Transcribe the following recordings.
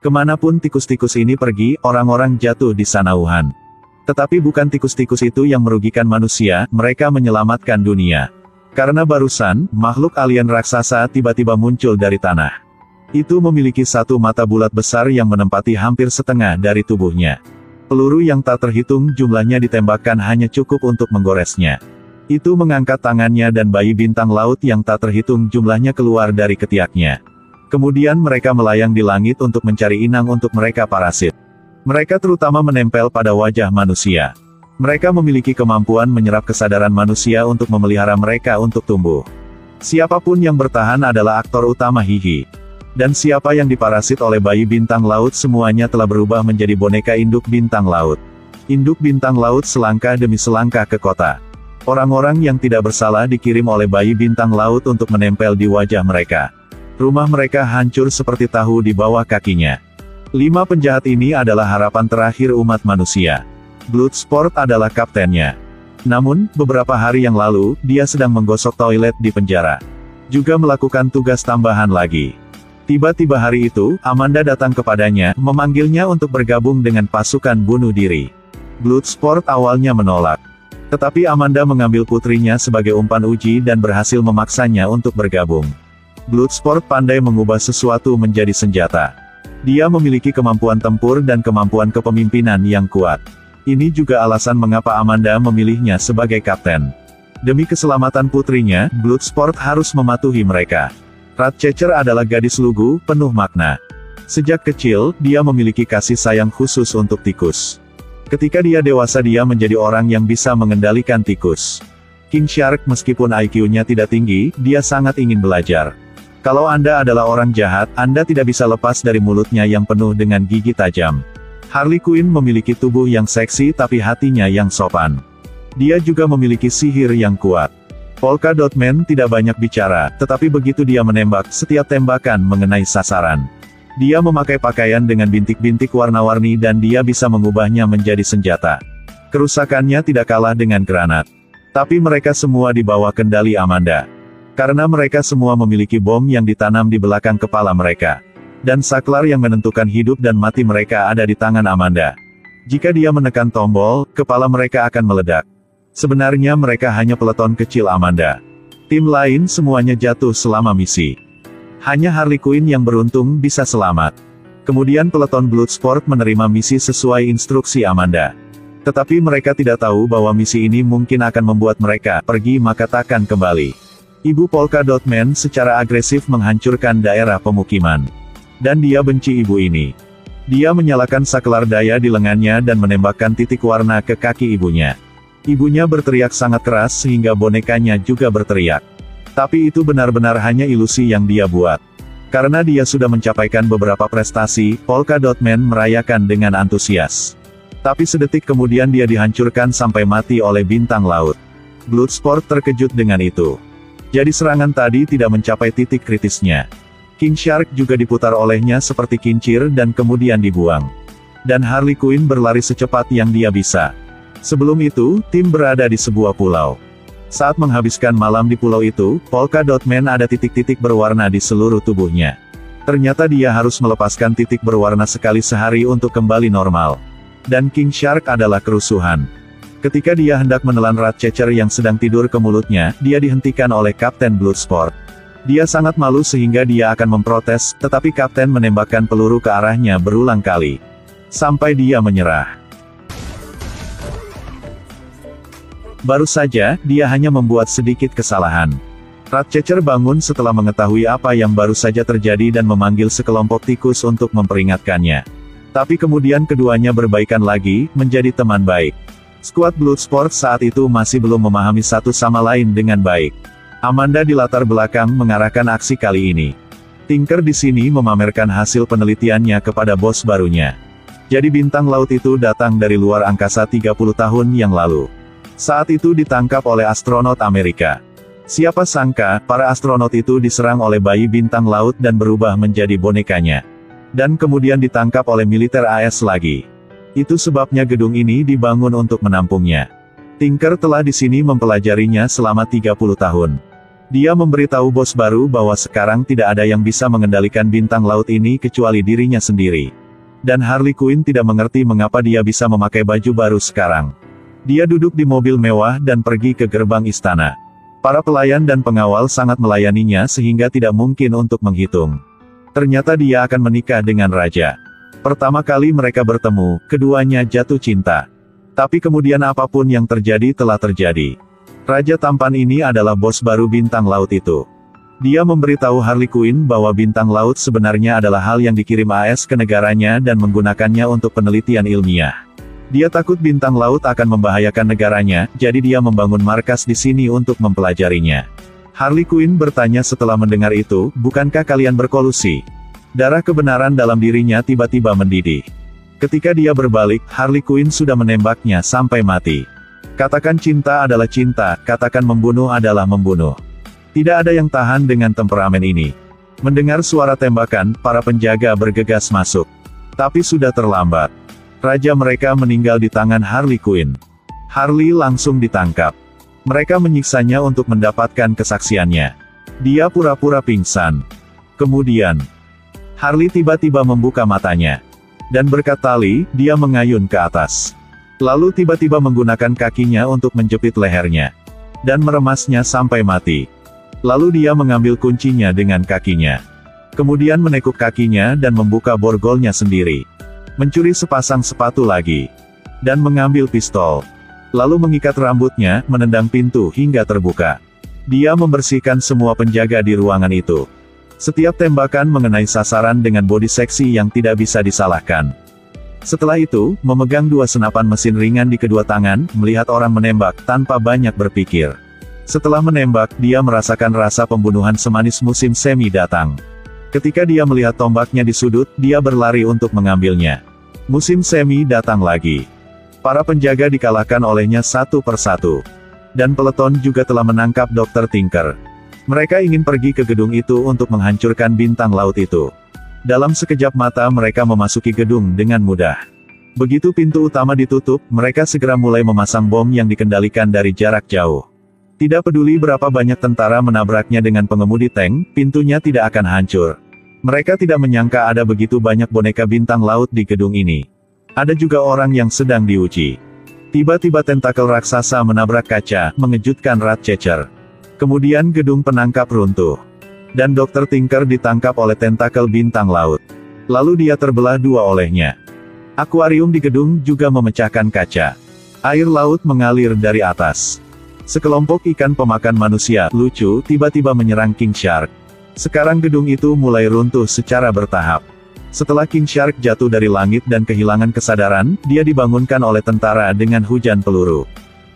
Kemanapun tikus-tikus ini pergi, orang-orang jatuh di sanauhan. Tetapi bukan tikus-tikus itu yang merugikan manusia, mereka menyelamatkan dunia. Karena barusan, makhluk alien raksasa tiba-tiba muncul dari tanah. Itu memiliki satu mata bulat besar yang menempati hampir setengah dari tubuhnya. Peluru yang tak terhitung jumlahnya ditembakkan hanya cukup untuk menggoresnya. Itu mengangkat tangannya dan bayi bintang laut yang tak terhitung jumlahnya keluar dari ketiaknya. Kemudian mereka melayang di langit untuk mencari inang untuk mereka parasit. Mereka terutama menempel pada wajah manusia. Mereka memiliki kemampuan menyerap kesadaran manusia untuk memelihara mereka untuk tumbuh. Siapapun yang bertahan adalah aktor utama Hihi. Dan siapa yang diparasit oleh bayi bintang laut semuanya telah berubah menjadi boneka induk bintang laut. Induk bintang laut selangkah demi selangkah ke kota. Orang-orang yang tidak bersalah dikirim oleh bayi bintang laut untuk menempel di wajah mereka. Rumah mereka hancur seperti tahu di bawah kakinya. 5 penjahat ini adalah harapan terakhir umat manusia. Bloodsport adalah kaptennya. Namun, beberapa hari yang lalu, dia sedang menggosok toilet di penjara. Juga melakukan tugas tambahan lagi. Tiba-tiba hari itu, Amanda datang kepadanya, memanggilnya untuk bergabung dengan pasukan bunuh diri. Bloodsport awalnya menolak. Tetapi Amanda mengambil putrinya sebagai umpan uji dan berhasil memaksanya untuk bergabung. Bloodsport pandai mengubah sesuatu menjadi senjata. Dia memiliki kemampuan tempur dan kemampuan kepemimpinan yang kuat. Ini juga alasan mengapa Amanda memilihnya sebagai kapten. Demi keselamatan putrinya, Bloodsport harus mematuhi mereka. Ratcatcher adalah gadis lugu, penuh makna. Sejak kecil, dia memiliki kasih sayang khusus untuk tikus. Ketika dia dewasa dia menjadi orang yang bisa mengendalikan tikus. King Shark meskipun IQ-nya tidak tinggi, dia sangat ingin belajar. Kalau Anda adalah orang jahat, Anda tidak bisa lepas dari mulutnya yang penuh dengan gigi tajam. Harley Quinn memiliki tubuh yang seksi tapi hatinya yang sopan. Dia juga memiliki sihir yang kuat. Polka Dot Man tidak banyak bicara, tetapi begitu dia menembak, setiap tembakan mengenai sasaran. Dia memakai pakaian dengan bintik-bintik warna-warni dan dia bisa mengubahnya menjadi senjata. Kerusakannya tidak kalah dengan granat. Tapi mereka semua di bawah kendali Amanda. Karena mereka semua memiliki bom yang ditanam di belakang kepala mereka. Dan saklar yang menentukan hidup dan mati mereka ada di tangan Amanda. Jika dia menekan tombol, kepala mereka akan meledak. Sebenarnya mereka hanya peleton kecil Amanda. Tim lain semuanya jatuh selama misi. Hanya Harley Quinn yang beruntung bisa selamat. Kemudian peleton Bloodsport menerima misi sesuai instruksi Amanda. Tetapi mereka tidak tahu bahwa misi ini mungkin akan membuat mereka pergi maka takkan kembali. Ibu Polka Dot Man secara agresif menghancurkan daerah pemukiman. Dan dia benci ibu ini. Dia menyalakan saklar daya di lengannya dan menembakkan titik warna ke kaki ibunya. Ibunya berteriak sangat keras sehingga bonekanya juga berteriak. Tapi itu benar-benar hanya ilusi yang dia buat. Karena dia sudah mencapaikan beberapa prestasi, Polka Dot Man merayakan dengan antusias. Tapi sedetik kemudian dia dihancurkan sampai mati oleh bintang laut. Bloodsport terkejut dengan itu. Jadi serangan tadi tidak mencapai titik kritisnya. King Shark juga diputar olehnya seperti kincir dan kemudian dibuang. Dan Harley Quinn berlari secepat yang dia bisa. Sebelum itu, tim berada di sebuah pulau. Saat menghabiskan malam di pulau itu, Polka Dot Man ada titik-titik berwarna di seluruh tubuhnya. Ternyata dia harus melepaskan titik berwarna sekali sehari untuk kembali normal. Dan King Shark adalah kerusuhan. Ketika dia hendak menelan Ratcatcher yang sedang tidur ke mulutnya, dia dihentikan oleh Kapten Bloodsport. Dia sangat malu sehingga dia akan memprotes, tetapi Kapten menembakkan peluru ke arahnya berulang kali. Sampai dia menyerah. Baru saja, dia hanya membuat sedikit kesalahan. Ratcatcher bangun setelah mengetahui apa yang baru saja terjadi dan memanggil sekelompok tikus untuk memperingatkannya. Tapi kemudian keduanya berbaikan lagi, menjadi teman baik. Skuad Bloodsport saat itu masih belum memahami satu sama lain dengan baik. Amanda di latar belakang mengarahkan aksi kali ini. Tinker di sini memamerkan hasil penelitiannya kepada bos barunya. Jadi bintang laut itu datang dari luar angkasa 30 tahun yang lalu. Saat itu ditangkap oleh astronot Amerika. Siapa sangka, para astronot itu diserang oleh bayi bintang laut dan berubah menjadi bonekanya. Dan kemudian ditangkap oleh militer AS lagi. Itu sebabnya gedung ini dibangun untuk menampungnya. Tinker telah di sini mempelajarinya selama 30 tahun. Dia memberitahu bos baru bahwa sekarang tidak ada yang bisa mengendalikan bintang laut ini kecuali dirinya sendiri. Dan Harley Quinn tidak mengerti mengapa dia bisa memakai baju baru sekarang. Dia duduk di mobil mewah dan pergi ke gerbang istana. Para pelayan dan pengawal sangat melayaninya sehingga tidak mungkin untuk menghitung. Ternyata dia akan menikah dengan raja. Pertama kali mereka bertemu, keduanya jatuh cinta. Tapi kemudian apapun yang terjadi telah terjadi. Raja tampan ini adalah bos baru bintang laut itu. Dia memberitahu Harley Quinn bahwa bintang laut sebenarnya adalah hal yang dikirim AS ke negaranya dan menggunakannya untuk penelitian ilmiah. Dia takut bintang laut akan membahayakan negaranya, jadi dia membangun markas di sini untuk mempelajarinya. Harley Quinn bertanya setelah mendengar itu, bukankah kalian berkolusi? Darah kebenaran dalam dirinya tiba-tiba mendidih. Ketika dia berbalik, Harley Quinn sudah menembaknya sampai mati. Katakan cinta adalah cinta, katakan membunuh adalah membunuh. Tidak ada yang tahan dengan temperamen ini. Mendengar suara tembakan, para penjaga bergegas masuk. Tapi sudah terlambat. Raja mereka meninggal di tangan Harley Quinn. Harley langsung ditangkap. Mereka menyiksanya untuk mendapatkan kesaksiannya. Dia pura-pura pingsan. Kemudian, Harley tiba-tiba membuka matanya. Dan berkat tali, dia mengayun ke atas. Lalu tiba-tiba menggunakan kakinya untuk menjepit lehernya. Dan meremasnya sampai mati. Lalu dia mengambil kuncinya dengan kakinya. Kemudian menekuk kakinya dan membuka borgolnya sendiri. Mencuri sepasang sepatu lagi. Dan mengambil pistol. Lalu mengikat rambutnya, menendang pintu hingga terbuka. Dia membersihkan semua penjaga di ruangan itu. Setiap tembakan mengenai sasaran dengan bodi seksi yang tidak bisa disalahkan. Setelah itu, memegang dua senapan mesin ringan di kedua tangan, melihat orang menembak, tanpa banyak berpikir. Setelah menembak, dia merasakan rasa pembunuhan semanis musim semi datang. Ketika dia melihat tombaknya di sudut, dia berlari untuk mengambilnya. Musim semi datang lagi. Para penjaga dikalahkan olehnya satu persatu. Dan peleton juga telah menangkap Dr. Tinker. Mereka ingin pergi ke gedung itu untuk menghancurkan bintang laut itu. Dalam sekejap mata mereka memasuki gedung dengan mudah. Begitu pintu utama ditutup, mereka segera mulai memasang bom yang dikendalikan dari jarak jauh. Tidak peduli berapa banyak tentara menabraknya dengan pengemudi tank, pintunya tidak akan hancur. Mereka tidak menyangka ada begitu banyak boneka bintang laut di gedung ini. Ada juga orang yang sedang diuji. Tiba-tiba tentakel raksasa menabrak kaca, mengejutkan Ratcatcher. Kemudian gedung penangkap runtuh. Dan Dr. Tinker ditangkap oleh tentakel bintang laut. Lalu dia terbelah dua olehnya. Akuarium di gedung juga memecahkan kaca. Air laut mengalir dari atas. Sekelompok ikan pemakan manusia, lucu, tiba-tiba menyerang King Shark. Sekarang gedung itu mulai runtuh secara bertahap. Setelah King Shark jatuh dari langit dan kehilangan kesadaran, dia dibangunkan oleh tentara dengan hujan peluru.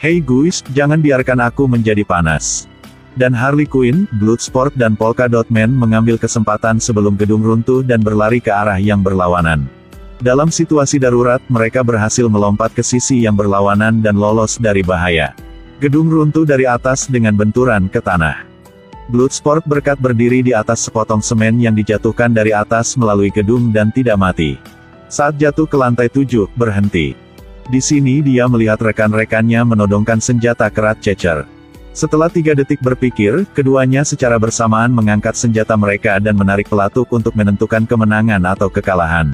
Hey guys, jangan biarkan aku menjadi panas. Dan Harley Quinn, Bloodsport dan Polka Dot Man mengambil kesempatan sebelum gedung runtuh dan berlari ke arah yang berlawanan. Dalam situasi darurat, mereka berhasil melompat ke sisi yang berlawanan dan lolos dari bahaya. Gedung runtuh dari atas dengan benturan ke tanah. Bloodsport berkat berdiri di atas sepotong semen yang dijatuhkan dari atas melalui gedung dan tidak mati. Saat jatuh ke lantai 7, berhenti. Di sini dia melihat rekan-rekannya menodongkan senjata ke Ratcatcher. Setelah 3 detik berpikir, keduanya secara bersamaan mengangkat senjata mereka dan menarik pelatuk untuk menentukan kemenangan atau kekalahan.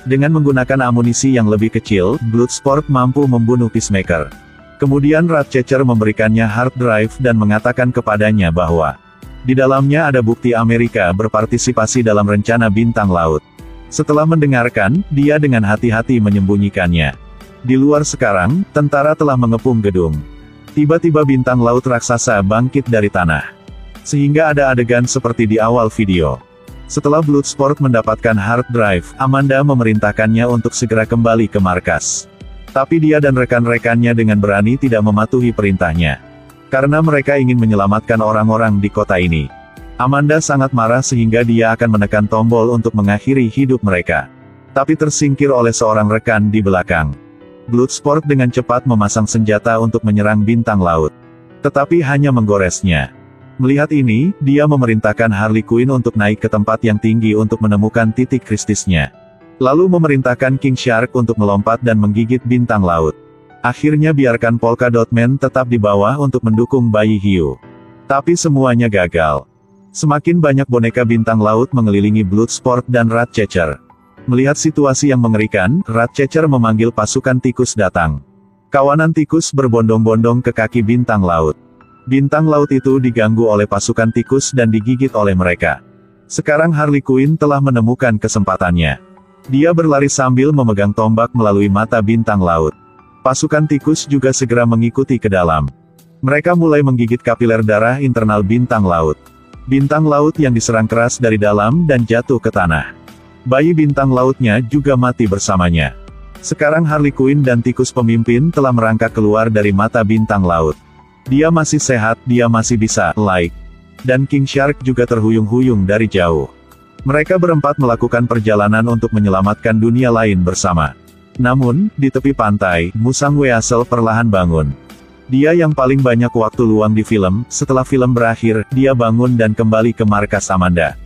Dengan menggunakan amunisi yang lebih kecil, Bloodsport mampu membunuh Peacemaker. Kemudian Ratcatcher memberikannya hard drive dan mengatakan kepadanya bahwa di dalamnya ada bukti Amerika berpartisipasi dalam rencana bintang laut. Setelah mendengarkan, dia dengan hati-hati menyembunyikannya. Di luar sekarang, tentara telah mengepung gedung. Tiba-tiba bintang laut raksasa bangkit dari tanah. Sehingga ada adegan seperti di awal video. Setelah Bloodsport mendapatkan hard drive, Amanda memerintahkannya untuk segera kembali ke markas. Tapi dia dan rekan-rekannya dengan berani tidak mematuhi perintahnya. Karena mereka ingin menyelamatkan orang-orang di kota ini. Amanda sangat marah sehingga dia akan menekan tombol untuk mengakhiri hidup mereka. Tapi tersingkir oleh seorang rekan di belakang. Bloodsport dengan cepat memasang senjata untuk menyerang bintang laut. Tetapi hanya menggoresnya. Melihat ini, dia memerintahkan Harley Quinn untuk naik ke tempat yang tinggi untuk menemukan titik kritisnya. Lalu memerintahkan King Shark untuk melompat dan menggigit bintang laut. Akhirnya biarkan Polka Dot Man tetap di bawah untuk mendukung bayi hiu. Tapi semuanya gagal. Semakin banyak boneka bintang laut mengelilingi Bloodsport dan Ratcatcher. Melihat situasi yang mengerikan, Ratcatcher memanggil pasukan tikus datang. Kawanan tikus berbondong-bondong ke kaki bintang laut. Bintang laut itu diganggu oleh pasukan tikus dan digigit oleh mereka. Sekarang Harley Quinn telah menemukan kesempatannya. Dia berlari sambil memegang tombak melalui mata bintang laut. Pasukan tikus juga segera mengikuti ke dalam. Mereka mulai menggigit kapiler darah internal bintang laut. Bintang laut yang diserang keras dari dalam dan jatuh ke tanah. Bayi bintang lautnya juga mati bersamanya. Sekarang Harley Quinn dan tikus pemimpin telah merangkak keluar dari mata bintang laut. Dia masih sehat, dia masih bisa, Dan King Shark juga terhuyung-huyung dari jauh. Mereka berempat melakukan perjalanan untuk menyelamatkan dunia lain bersama. Namun, di tepi pantai, Musang Weasel perlahan bangun. Dia yang paling banyak waktu luang di film, setelah film berakhir, dia bangun dan kembali ke markas Amanda.